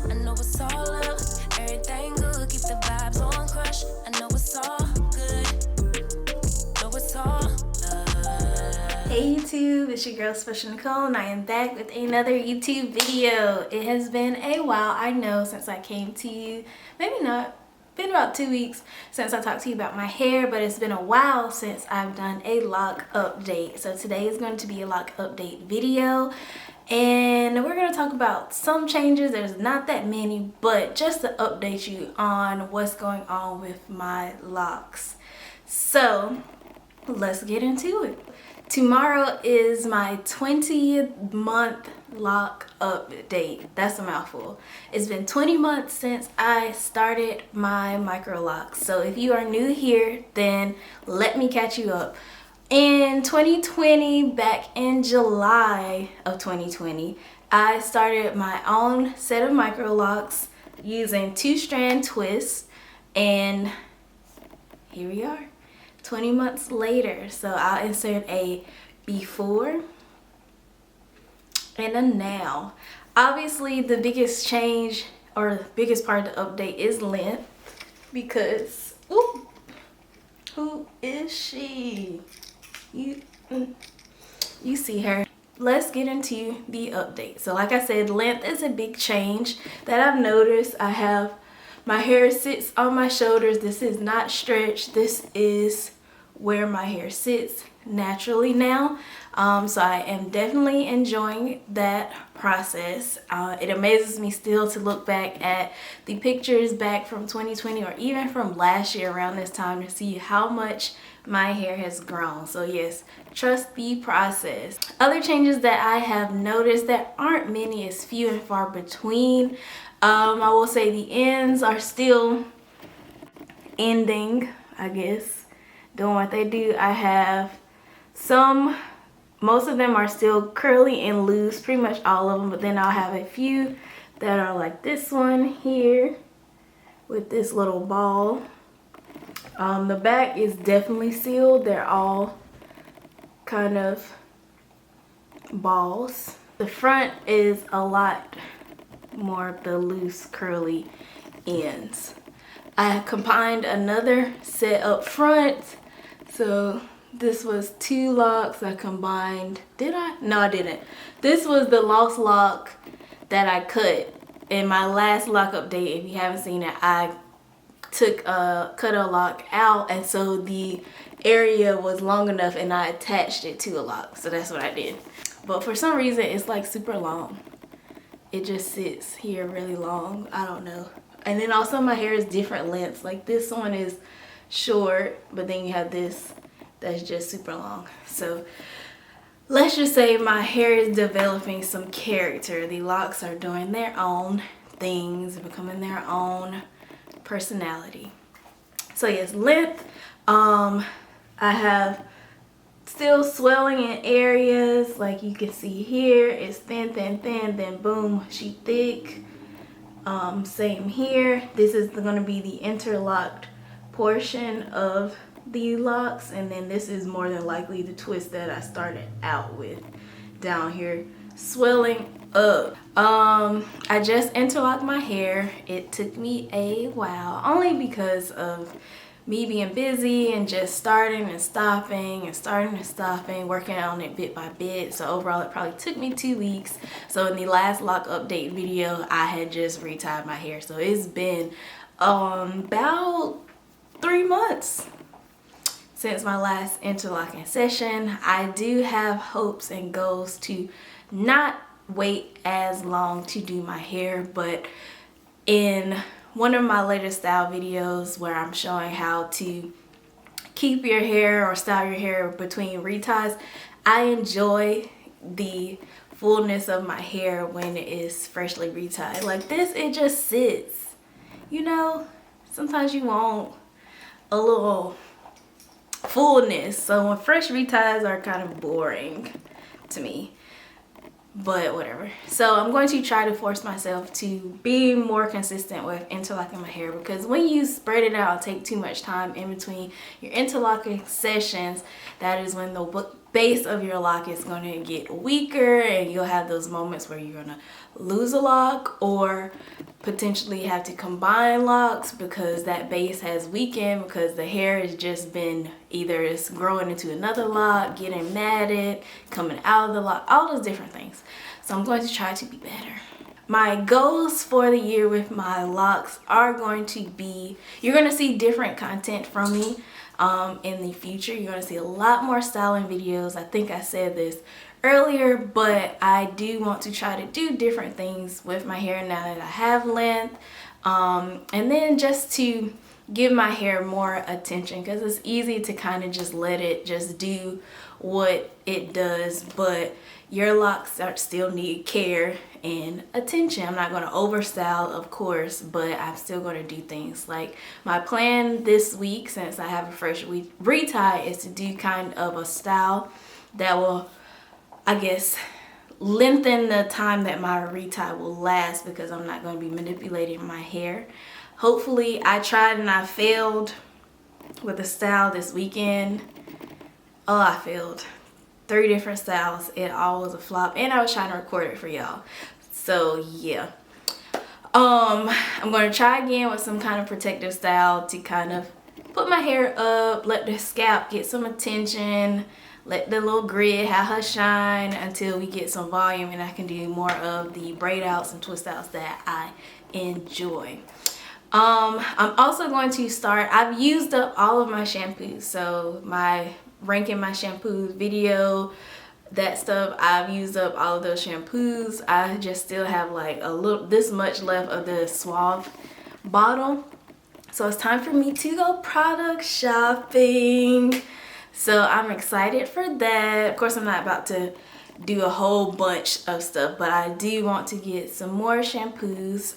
I know it's all love, everything good, keep the vibes on crush. I know it's all good, know it's all love. Hey YouTube, it's your girl Spechel Nicole and I am back with another YouTube video. It has been a while, I know, since I came to you. Maybe not. Been about 2 weeks since I talked to you about my hair, but it's been a while since I've done a lock update. So today is going to be a lock update video, and we're going to talk about some changes. There's not that many, but just to update you on what's going on with my locks. So let's get into it. Tomorrow is my 20th month lock update. That's a mouthful. It's been 20 months since I started my micro locks. So if you are new here, then let me catch you up. In 2020, back in July of 2020, I started my own set of micro locks using 2-strand twists, and here we are. 20 months later. So I'll insert a before and a now. Obviously the biggest change or the biggest part of the update is length, because ooh, who is she? You see her. Let's get into the update. So like I said, length is a big change that I've noticed. My hair sits on my shoulders. This is not stretched. This is where my hair sits naturally now. So I am definitely enjoying that process. It amazes me still to look back at the pictures back from 2020 or even from last year around this time to see how much my hair has grown. So yes, trust the process. Other changes that I have noticed that aren't many, is few and far between. I will say the ends are still ending, I guess, doing what they do. I have most of them are still curly and loose, pretty much all of them, but then I'll have a few that are like this one here with this little ball. The back is definitely sealed. They're all kind of balls. The front is a lot more of the loose curly ends. I combined another set up front. So this was 2 locks I combined. Did I? No, I didn't. This was the lost lock that I cut in my last lock update. If you haven't seen it, I cut a lock out, and so the area was long enough and I attached it to a lock. So that's what I did. But for some reason it's like super long. It just sits here really long. I don't know. And then also my hair is different lengths. Like this one is short, but then you have this that's just super long. So let's just say my hair is developing some character. The locks are doing their own things, becoming their own personality. So yes, length. I have still swelling in areas, like you can see here. It's thin, then boom, she thick. Same here. This is going to be the interlocked portion of the locks, and then this is more than likely the twist that I started out with down here, swelling up. I just interlocked my hair. It took me a while, only because of me being busy and just starting and stopping, working on it bit by bit. So overall it probably took me 2 weeks. So in the last lock update video, I had just retied my hair. So it's been about 3 months since my last interlocking session. I do have hopes and goals to not wait as long to do my hair, but in one of my latest style videos where I'm showing how to keep your hair or style your hair between reties, I enjoy the fullness of my hair when it is freshly retied. Like this, it just sits. You know, sometimes you want a little fullness. So when fresh reties are kind of boring to me. But whatever. So I'm going to try to force myself to be more consistent with interlocking my hair, because when you spread it out, take too much time in between your interlocking sessions, that is when the base of your lock is going to get weaker, and you'll have those moments where you're going to lose a lock or potentially have to combine locks because that base has weakened because the hair has just been either it's growing into another lock, getting matted, coming out of the lock, all those different things. So I'm going to try to be better. My goals for the year with my locks are going to be, you're going to see different content from me in the future. You're going to see a lot more styling videos. I think I said this earlier, but I do want to try to do different things with my hair now that I have length, and then just to give my hair more attention, because it's easy to kind of just let it just do what it does, but your locks still need care and attention. I'm not going to overstyle, of course, but I'm still going to do things like my plan this week, since I have a fresh week retie, is to do kind of a style that will, I guess, lengthen the time that my retie will last, because I'm not going to be manipulating my hair. Hopefully, I tried and I failed with a style this weekend. Oh, I failed. 3 different styles. It all was a flop, and I was trying to record it for y'all. So yeah. I'm going to try again with some kind of protective style to kind of put my hair up, let the scalp get some attention, let the little grid have her shine until we get some volume and I can do more of the braid outs and twist outs that I enjoy. I'm also going to start, I've used up all of my shampoos, so my ranking my shampoos video, that stuff, I've used up all of those shampoos. I just still have like a little, this much left of the Suave bottle. So it's time for me to go product shopping. So I'm excited for that. Of course, I'm not about to do a whole bunch of stuff, but I do want to get some more shampoos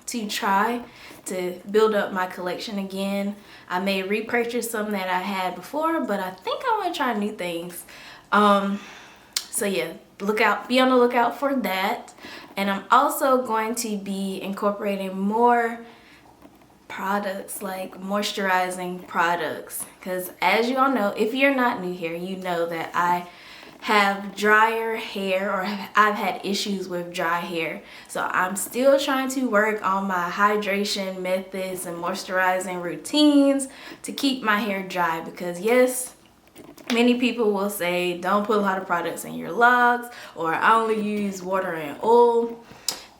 to try to build up my collection again. I may repurchase some that I had before, but I think I want to try new things. So yeah, be on the lookout for that. And I'm also going to be incorporating more products, like moisturizing products, because as you all know, if you're not new here, you know that I have drier hair, or I've had issues with dry hair. So I'm still trying to work on my hydration methods and moisturizing routines to keep my hair dry, because yes, many people will say don't put a lot of products in your locks, or I only use water and oil.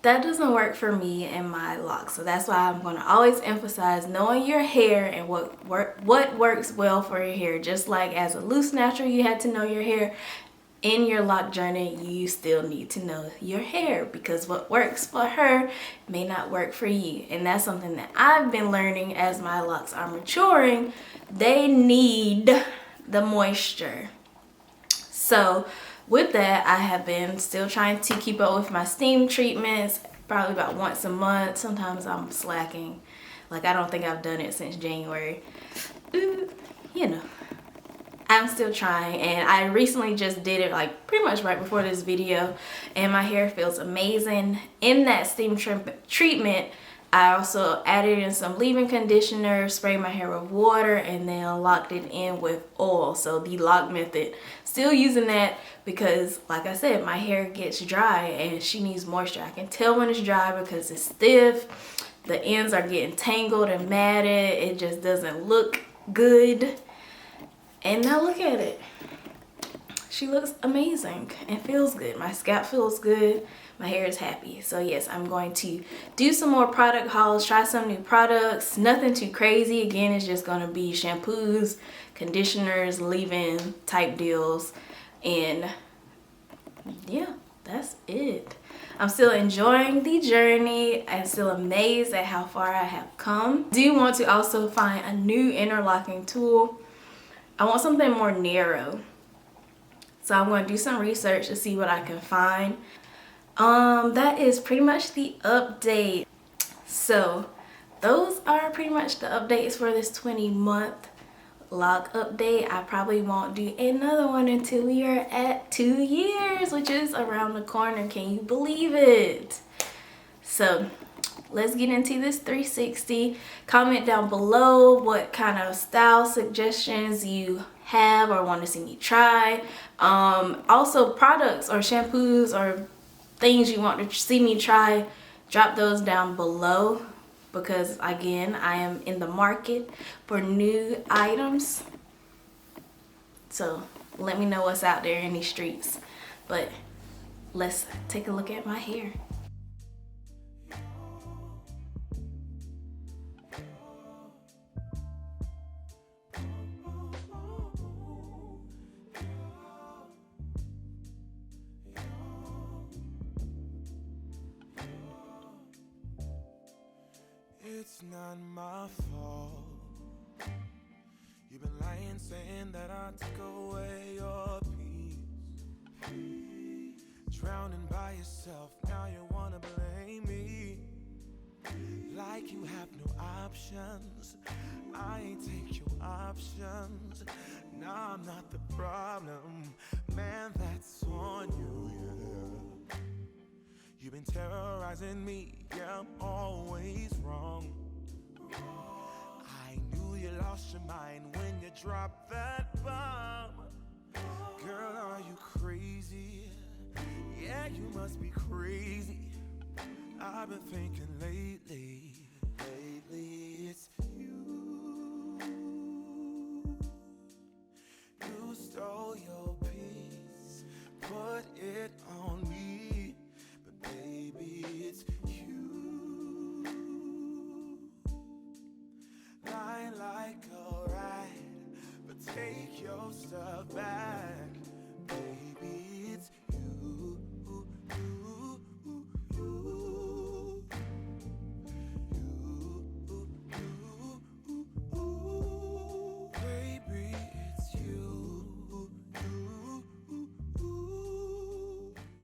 That doesn't work for me and my locks. So that's why I'm going to always emphasize knowing your hair and what works well for your hair. Just like as a loose natural, you had to know your hair. In your lock journey, you still need to know your hair, because what works for her may not work for you. And that's something that I've been learning as my locks are maturing. They need the moisture. So with that, I have been still trying to keep up with my steam treatments, probably about once a month. Sometimes I'm slacking. Like, I don't think I've done it since January. You know, I'm still trying, and I recently just did it like pretty much right before this video, and my hair feels amazing. In that steam treatment, I also added in some leave-in conditioner, sprayed my hair with water, and then locked it in with oil. So the lock method, still using that, because like I said, my hair gets dry and she needs moisture. I can tell when it's dry because it's stiff, the ends are getting tangled and matted, it just doesn't look good. And now look at it. She looks amazing and feels good. My scalp feels good. My hair is happy. So yes, I'm going to do some more product hauls, try some new products. Nothing too crazy. Again, it's just going to be shampoos, conditioners, leave-in type deals. And yeah, that's it. I'm still enjoying the journey. I'm still amazed at how far I have come. Do want to also find a new interlocking tool. I want something more narrow. So I'm going to do some research to see what I can find. That is pretty much the update. So those are pretty much the updates for this 20-month lock update. I probably won't do another one until we are at 2 years, which is around the corner. Can you believe it? So let's get into this 360. Comment down below what kind of style suggestions you have or want to see me try. Also products or shampoos or things you want to see me try Drop those down below because again, I am in the market for new items. So let me know what's out there in these streets. But let's take a look at my hair. It's not my fault. You've been lying, saying that I took away your peace. Drowning by yourself, now you wanna blame me. Like you have no options. I ain't take your options. Now I'm not the problem. Man, that's on you, yeah. You've been terrorizing me, yeah, I'm always wrong. I knew you lost your mind when you dropped that bomb. Girl, are you crazy? Yeah, you must be crazy. I've been thinking lately